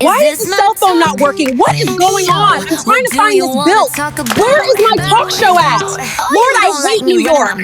Why is the cell phone not working? What is going on? I'm trying to find this bill. Where is my talk show at? Lord, I hate New York.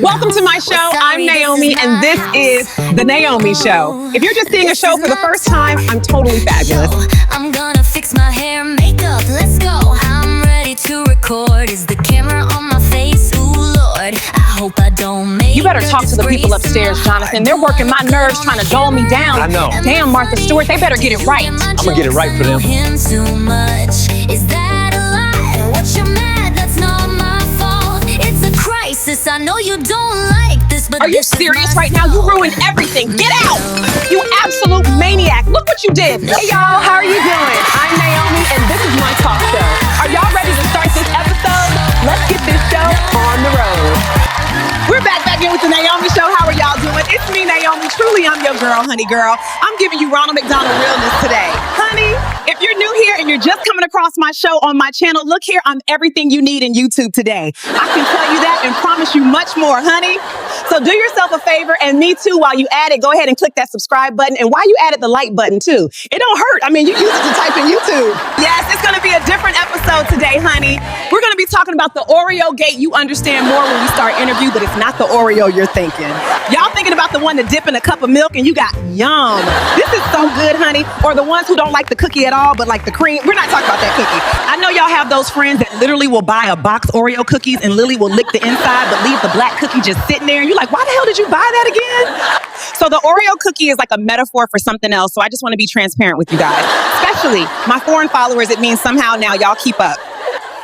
Welcome to my show. I'm Naomi, and this is The Naomi Show. If you're just seeing a show for the first time, I'm totally fabulous. I'm gonna fix my hair and makeup. Let's go. I'm ready to record. Is the camera on my face? Ooh, Lord. I hope I don't make You better talk to the people upstairs, Jonathan. They're working my nerves trying to dull me down. I know. Damn, Martha Stewart, they better get it right. I'm gonna get it right for them. Too much. Is that a lie? What you mad? That's not my fault. It's a crisis. I know you don't like this, but Are you serious right now? You ruined everything. Get out! You absolute maniac. Look what you did. Hey, y'all. How are you doing? I'm Naomi, and this is my talk show. Are y'all ready to start this episode? Let's get this show on the road. We're back in with the Naomi Show. How are y'all doing? It's me, Naomi. Truly, I'm your girl, honey girl. I'm giving you Ronald McDonald realness today. Honey, if you're new here and you're just coming across my show on my channel, look here, I'm everything you need in YouTube today. I can tell you that and promise you much more, honey. So do yourself a favor, and me too, while you at it, go ahead and click that subscribe button. And while you added the like button too, it don't hurt. I mean, you use it to type in YouTube. Yes, it's going to be a different episode today, honey. We're going to be talking about the Oreo gate. You understand more when we start interview, but it's not the Oreo you're thinking. Y'all thinking about the one to dip in a cup of milk and you got yum. This is so good, honey. Or the ones who don't like the cookie at all, but like the cream. We're not talking about that cookie. I know y'all have those friends that literally will buy a box Oreo cookies and Lily will lick the inside, but leave the black cookie just sitting there. And you're like, why the hell did you buy that again? So the Oreo cookie is like a metaphor for something else. So I just want to be transparent with you guys, especially my foreign followers. It means somehow now y'all keep up.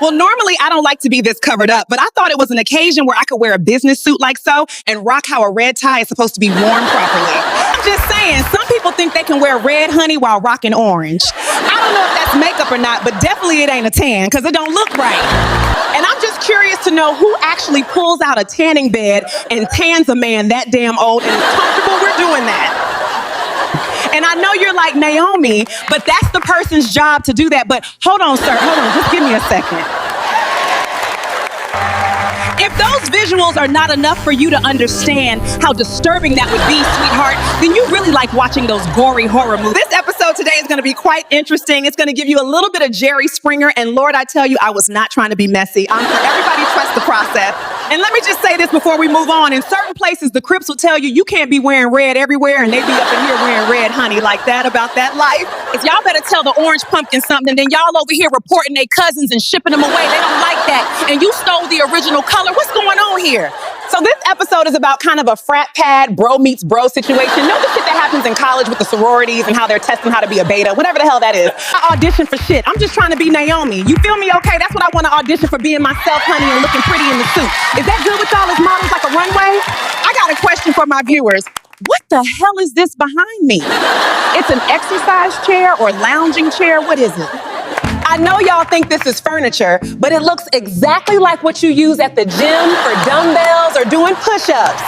Well, normally I don't like to be this covered up, but I thought it was an occasion where I could wear a business suit like so and rock how a red tie is supposed to be worn properly. I'm just saying, some people think they can wear red, honey, while rocking orange. I don't know if that's makeup or not, but definitely it ain't a tan because it don't look right. And I'm just curious to know who actually pulls out a tanning bed and tans a man that damn old and is comfortable we're doing that. And I know you're like, Naomi, but that's the person's job to do that. But hold on, sir. Hold on. Just give me a second. If those visuals are not enough for you to understand how disturbing that would be, sweetheart, then you really like watching those gory horror movies. This episode today is going to be quite interesting. It's going to give you a little bit of Jerry Springer. And Lord, I tell you, I was not trying to be messy. Everybody trust the process. And let me just say this before we move on. In certain places, the Crips will tell you you can't be wearing red everywhere, and they be up in here wearing red, honey, like that about that life. If y'all better tell the Orange Pumpkin something, then y'all over here reporting their cousins and shipping them away. They don't like that. And you stole the original color. What's going on here? So this episode is about kind of a frat pad, bro meets bro situation. You know the shit that happens in college with the sororities and how they're testing how to be a beta, whatever the hell that is. I audition for shit. I'm just trying to be Naomi. You feel me? Okay, that's what I want to audition for, being myself, honey, and looking pretty in the suit. Is that good with y'all as models, like a runway? I got a question for my viewers. What the hell is this behind me? It's an exercise chair or lounging chair? What is it? I know y'all think this is furniture, but it looks exactly like what you use at the gym for dumbbells or doing push-ups.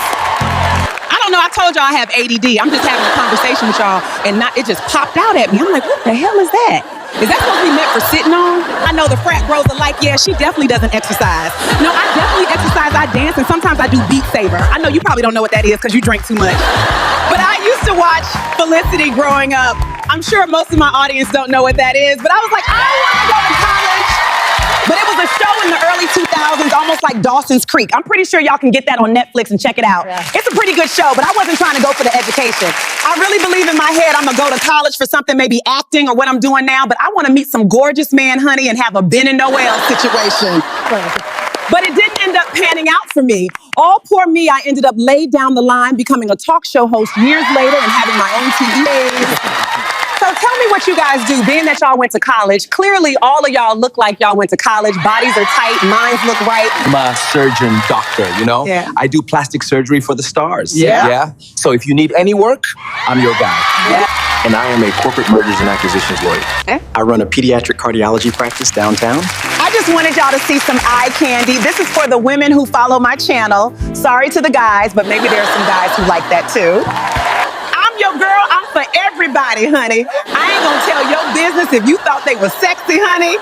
I don't know, I told y'all I have ADD. I'm just having a conversation with y'all and it just popped out at me. I'm like, what the hell is that? Is that supposed to be meant for sitting on? I know the frat bros are like, yeah, she definitely doesn't exercise. No, I definitely exercise, I dance, and sometimes I do Beat Saber. I know you probably don't know what that is because you drink too much. But I used to watch Felicity growing up. I'm sure most of my audience don't know what that is, but I was like, I want to go to college. But it was a show in the early 2000s, almost like Dawson's Creek. I'm pretty sure y'all can get that on Netflix and check it out. Yeah. It's a pretty good show, but I wasn't trying to go for the education. I really believe in my head I'm gonna go to college for something, maybe acting or what I'm doing now, but I want to meet some gorgeous man, honey, and have a Ben and Noel situation. But it didn't end up panning out for me. All poor me, I ended up laid down the line, becoming a talk show host years later and having my own TV. So tell me what you guys do, being that y'all went to college. Clearly, all of y'all look like y'all went to college. Bodies are tight, minds look right. I'm a surgeon doctor, you know? Yeah. I do plastic surgery for the stars. Yeah. So if you need any work, I'm your guy. Yeah. And I am a corporate mergers and acquisitions lawyer. Okay. I run a pediatric cardiology practice downtown. I just wanted y'all to see some eye candy. This is for the women who follow my channel. Sorry to the guys, but maybe there are some guys who like that too. I'm your girl. I'm for everybody, honey. I ain't gonna tell your business if you thought they were sexy, honey.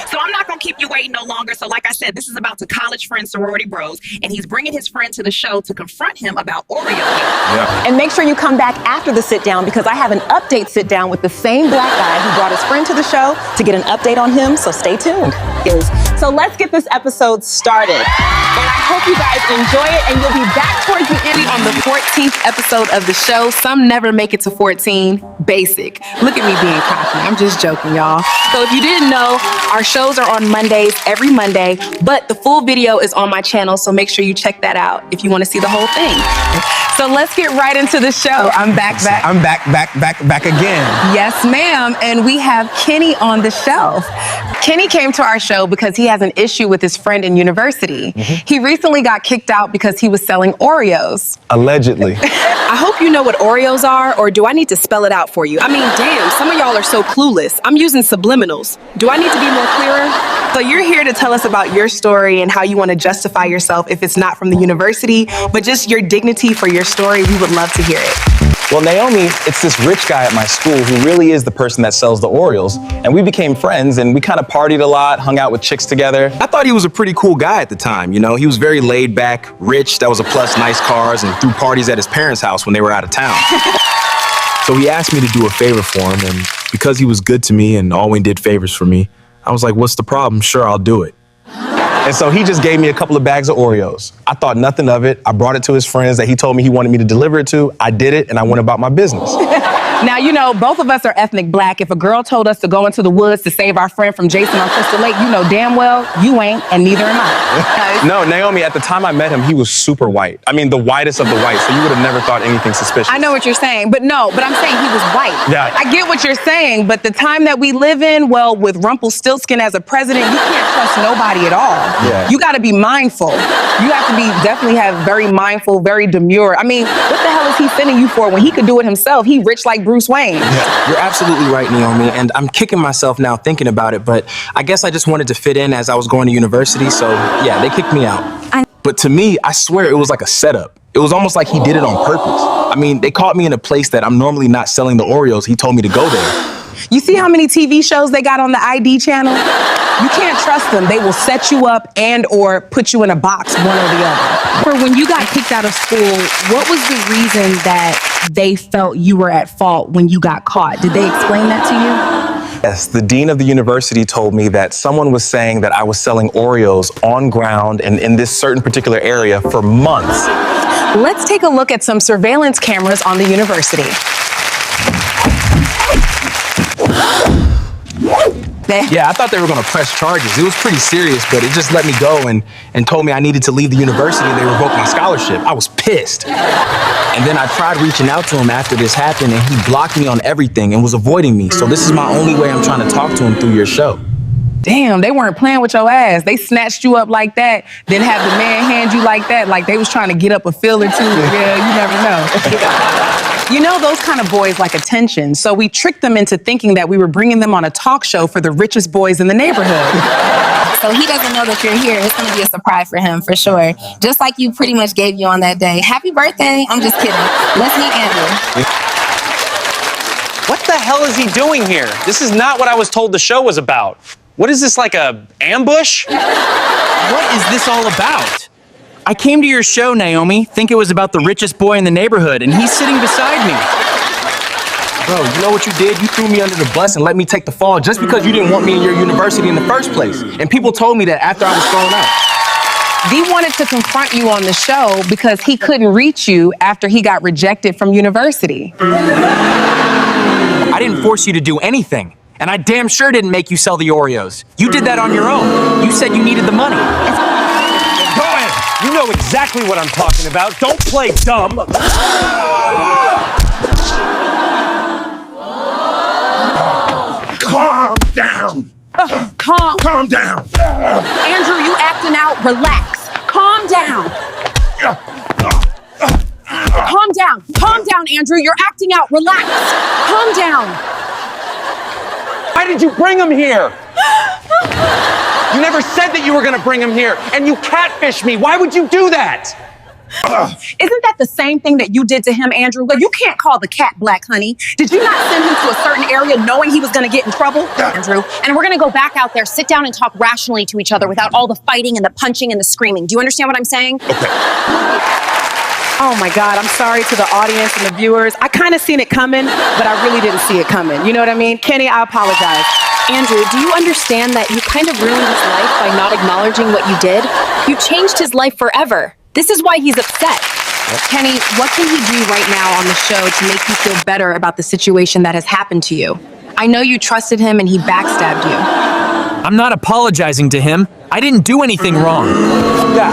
So I'm not gonna won't keep you waiting no longer. So like I said, this is about the college friend sorority bros, and he's bringing his friend to the show to confront him about Oreo. Yeah. And make sure you come back after the sit down because I have an update sit down with the same black guy who brought his friend to the show to get an update on him. So stay tuned. So let's get this episode started. And I hope you guys enjoy it, and you'll be back towards the end On the 14th episode of the show, some never make it to 14. Basic. Look at me being cocky. I'm just joking, y'all. So if you didn't know, our shows are on Mondays, every Monday, but the full video is on my channel, so make sure you check that out if you want to see the whole thing. So let's get right into the show. I'm back. I'm back again. Yes, ma'am. And we have Kenny on the shelf. Kenny came to our show because he has an issue with his friend in university. He recently got kicked out because he was selling Oreos. Allegedly. I hope you know what Oreos are, or do I need to spell it out for you? I mean, damn, some of y'all are so clueless. I'm using subliminals. Do I need to be more clearer? So you're here to tell us about your story and how you want to justify yourself if it's not from the university, but just your dignity for your story. We would love to hear it. Well, Naomi, it's this rich guy at my school who really is the person that sells the Oreos. And we became friends and we kind of partied a lot, hung out with chicks together. I thought he was a pretty cool guy at the time, you know? He was very laid back, rich, that was a plus, nice cars, and threw parties at his parents' house when they were out of town. So he asked me to do a favor for him, and because he was good to me and always did favors for me, I was like, what's the problem? Sure, I'll do it. And so he just gave me a couple of bags of Oreos. I thought nothing of it. I brought it to his friends that he told me he wanted me to deliver it to. I did it, and I went about my business. Now, you know, both of us are ethnic black. If a girl told us to go into the woods to save our friend from Jason on Crystal Lake, you know damn well you ain't, and neither am I. No, Naomi, at the time I met him, he was super white. I mean, the whitest of the white, so you would have never thought anything suspicious. I know what you're saying, but I'm saying he was white. Yeah. I get what you're saying, but the time that we live in, well, with Rumpelstiltskin as a president, you can't trust nobody at all. Yeah. You got to be mindful. You have to definitely have very mindful, very demure. I mean, what the hell is he sending you for when he could do it himself? He rich like Bruce Wayne. Yeah, you're absolutely right, Naomi, and I'm kicking myself now thinking about it, but I guess I just wanted to fit in as I was going to university, so yeah, they kicked me out. But to me, I swear it was like a setup. It was almost like he did it on purpose. I mean, they caught me in a place that I'm normally not selling the Oreos. He told me to go there. You see how many TV shows they got on the ID channel? You can't trust them. They will set you up and or put you in a box, one or the other. For when you got kicked out of school, what was the reason that they felt you were at fault when you got caught? Did they explain that to you? Yes, the dean of the university told me that someone was saying that I was selling Oreos on ground and in this certain particular area for months. Let's take a look at some surveillance cameras on the university. Yeah, I thought they were gonna press charges. It was pretty serious, but it just let me go and told me I needed to leave the university and they revoked my scholarship. I was pissed. And then I tried reaching out to him after this happened and he blocked me on everything and was avoiding me. So this is my only way I'm trying to talk to him through your show. Damn, they weren't playing with your ass. They snatched you up like that, then have the man hand you like that, like they was trying to get up a fill or two. Yeah, you never know. You know, those kind of boys like attention, so we tricked them into thinking that we were bringing them on a talk show for the richest boys in the neighborhood. So he doesn't know that you're here. It's going to be a surprise for him, for sure. Just like you pretty much gave you on that day. Happy birthday. I'm just kidding. Let's meet Andrew. What the hell is he doing here? This is not what I was told the show was about. What is this, like a ambush? What is this all about? I came to your show, Naomi, think it was about the richest boy in the neighborhood, and he's sitting beside me. Bro, you know what you did? You threw me under the bus and let me take the fall just because you didn't want me in your university in the first place. And people told me that after I was thrown out. Dee wanted to confront you on the show because he couldn't reach you after he got rejected from university. I didn't force you to do anything, and I damn sure didn't make you sell the Oreos. You did that on your own. You said you needed the money. Go ahead. You know exactly what I'm talking about. Don't play dumb. Calm down. Calm down. Andrew, you acting out. Relax. Calm down. Calm down. Calm down, Andrew. You're acting out. Relax. Calm down. Why did you bring him here? You never said that you were gonna bring him here, and you catfished me. Why would you do that? Isn't that the same thing that you did to him, Andrew? Well, you can't call the cat black, honey. Did you not send him to a certain area area knowing he was gonna get in trouble? Andrew, and we're gonna go back out there, sit down and talk rationally to each other without all the fighting and the punching and the screaming. Do you understand what I'm saying? Oh my God, I'm sorry to the audience and the viewers. I kind of seen it coming, but I really didn't see it coming. You know what I mean? Kenny, I apologize. Andrew, do you understand that you kind of ruined his life by not acknowledging what you did? You changed his life forever. This is why he's upset. Kenny, what can he do right now on the show to make you feel better about the situation that has happened to you? I know you trusted him and he backstabbed you. I'm not apologizing to him. I didn't do anything wrong. Yeah,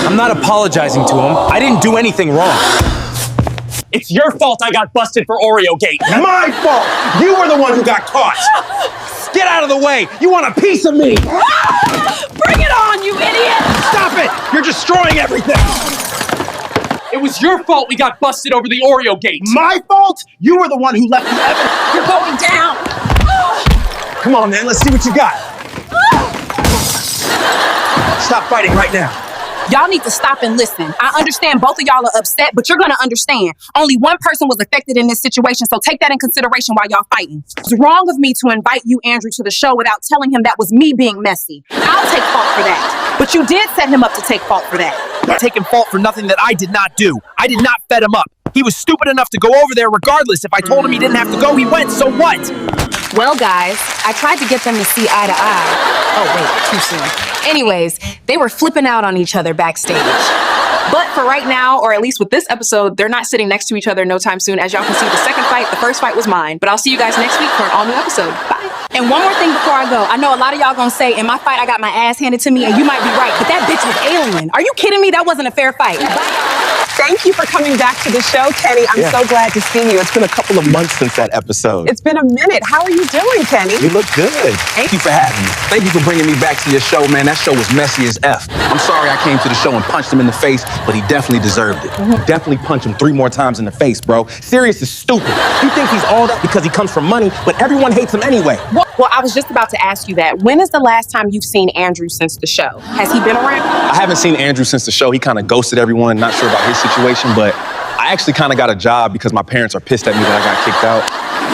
I'm not apologizing to him. I didn't do anything wrong. It's your fault I got busted for Oreo Gate. My fault. You were the one who got caught. Get out of the way. You want a piece of me. Bring it on, you idiot! Stop it. You're destroying everything. It was your fault we got busted over the Oreo Gate. My fault? You were the one who left the evidence. You're going down! Come on, man. Let's see what you got. Stop fighting right now. Y'all need to stop and listen. I understand both of y'all are upset, but you're gonna understand. Only one person was affected in this situation, so take that in consideration while y'all fighting. It's wrong of me to invite you, Andrew, to the show without telling him that was me being messy. I'll take fault for that. But you did set him up to take fault for that. I'm taking fault for nothing that I did not do. I did not fed him up. He was stupid enough to go over there regardless. If I told him he didn't have to go, he went, so what? Well, guys, I tried to get them to see eye to eye. Oh, wait, too soon. Anyways, they were flipping out on each other backstage. But for right now, or at least with this episode, they're not sitting next to each other no time soon. As y'all can see, the second fight, the first fight was mine. But I'll see you guys next week for an all-new episode. Bye. And one more thing before I go. I know a lot of y'all gonna say, in my fight, I got my ass handed to me, and you might be right, but that bitch was alien. Are you kidding me? That wasn't a fair fight. Thank you for coming back to the show, Kenny. I'm so glad to see you. It's been a couple of months since that episode. It's been a minute. How are you doing, Kenny? You look good. Thank you for having me. Thank you for bringing me back to your show, man. That show was messy as F. I'm sorry I came to the show and punched him in the face, but he definitely deserved it. Definitely punch him 3 more times in the face, bro. Sirius is stupid. He thinks he's all that because he comes from money, but everyone hates him anyway. Well, I was just about to ask you that. When is the last time you've seen Andrew since the show? Has he been around? I haven't seen Andrew since the show. He kind of ghosted everyone. Not sure about his situation, but I actually kind of got a job because my parents are pissed at me that I got kicked out.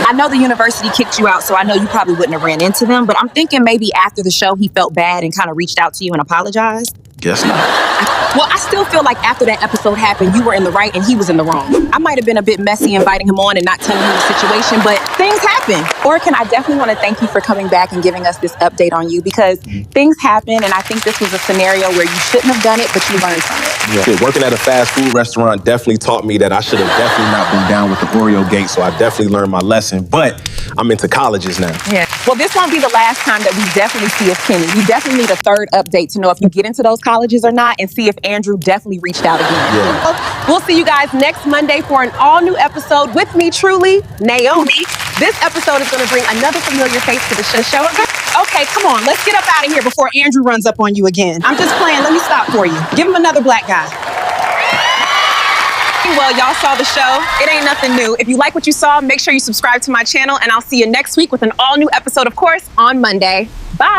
I know the university kicked you out, so I know you probably wouldn't have ran into them, but I'm thinking maybe after the show he felt bad and kind of reached out to you and apologized. Guess not. Well, I still feel like after that episode happened, you were in the right and he was in the wrong. I might have been a bit messy inviting him on and not telling him the situation, but things happen. Orkin, I definitely want to thank you for coming back and giving us this update on you because things happen, and I think this was a scenario where you shouldn't have done it, but you learned from it. Yeah, working at a fast food restaurant definitely taught me that I should have definitely not been down with the Oreo Gate, so I definitely learned my lesson, but I'm into colleges now. Yeah. Well, this won't be the last time that we definitely see of Kenny. We definitely need a third update to know if you get into those colleges or not and see if Andrew definitely reached out again. Yeah. We'll see you guys next Monday for an all-new episode with me truly, Naomi. This episode is going to bring another familiar face to the show. Okay, come on, let's get up out of here before Andrew runs up on you again. I'm just playing, let me stop for you. Give him another black guy. Well, y'all saw the show. It ain't nothing new. If you like what you saw, make sure you subscribe to my channel, and I'll see you next week with an all-new episode, of course, on Monday. Bye.